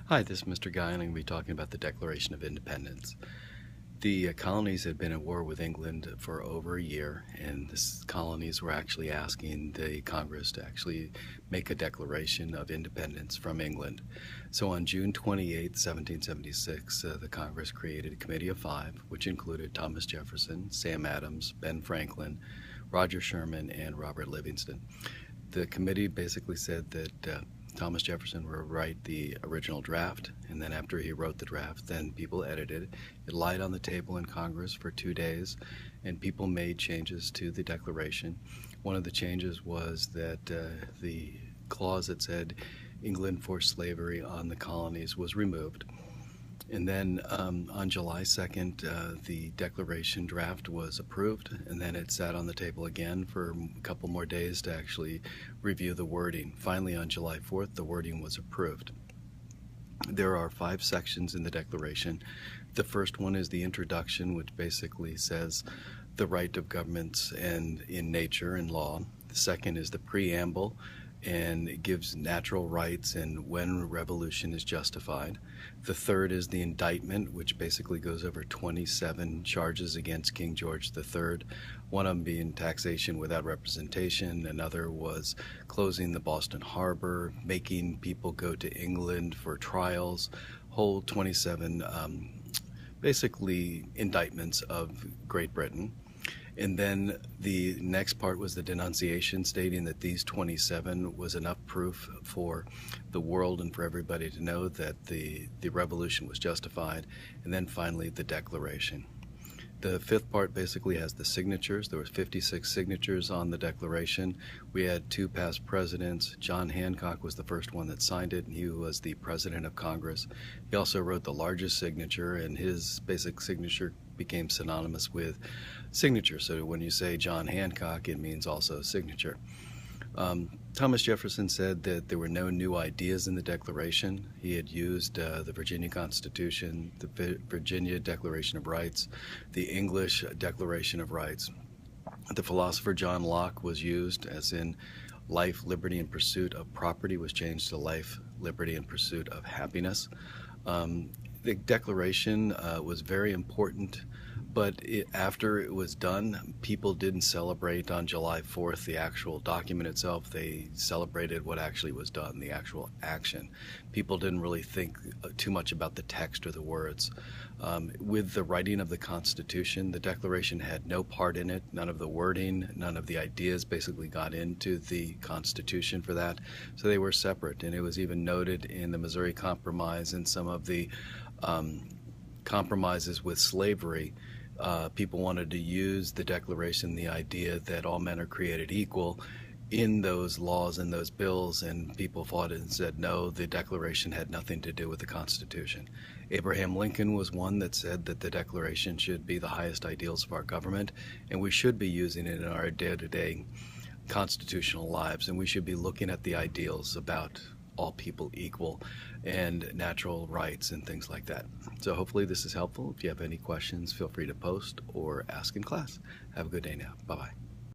Hi, this is Mr. Guy, and I'm going to be talking about the Declaration of Independence. The colonies had been at war with England for over a year, and the colonies were actually asking the Congress to actually make a declaration of independence from England. So on June 28, 1776, the Congress created a Committee of Five, which included Thomas Jefferson, Sam Adams, Ben Franklin, Roger Sherman, and Robert Livingston. The committee basically said that Thomas Jefferson would write the original draft, and then after he wrote the draft, then people edited it. It lied on the table in Congress for 2 days, and people made changes to the Declaration. One of the changes was that the clause that said England forced slavery on the colonies was removed. And then on July 2nd, the Declaration draft was approved, and then it sat on the table again for a couple more days to actually review the wording. Finally, on July 4th, the wording was approved. There are 5 sections in the Declaration. The first one is the introduction, which basically says the right of governments and in nature and law. The second is the preamble, and it gives natural rights and when revolution is justified. The third is the indictment, which basically goes over 27 charges against King George III, one of them being taxation without representation, another was closing the Boston Harbor, making people go to England for trials, whole 27 basically indictments of Great Britain. And then the next part was the denunciation, stating that these 27 was enough proof for the world and for everybody to know that the revolution was justified. And then finally, the Declaration. The fifth part basically has the signatures. There was 56 signatures on the Declaration. We had 2 past presidents. John Hancock was the first one that signed it, and he was the president of Congress. He also wrote the largest signature, and his basic signature became synonymous with signature. So when you say John Hancock, it means also signature. Thomas Jefferson said that there were no new ideas in the Declaration. He had used the Virginia Constitution, the Virginia Declaration of Rights, the English Declaration of Rights. The philosopher John Locke was used, as in life, liberty, and pursuit of property was changed to life, liberty, and pursuit of happiness. The Declaration was very important, but after it was done, people didn't celebrate on July 4th the actual document itself. They celebrated what actually was done, the actual action. People didn't really think too much about the text or the words. With the writing of the Constitution, the Declaration had no part in it. None of the wording, none of the ideas basically got into the Constitution for that. So they were separate, and it was even noted in the Missouri Compromise and some of the compromises with slavery. People wanted to use the Declaration, the idea that all men are created equal, in those laws and those bills, and people fought it and said, no, the Declaration had nothing to do with the Constitution. Abraham Lincoln was one that said that the Declaration should be the highest ideals of our government, and we should be using it in our day-to-day constitutional lives, and we should be looking at the ideals about all people equal and natural rights and things like that. So hopefully this is helpful. If you have any questions, feel free to post or ask in class. Have a good day now. Bye-bye.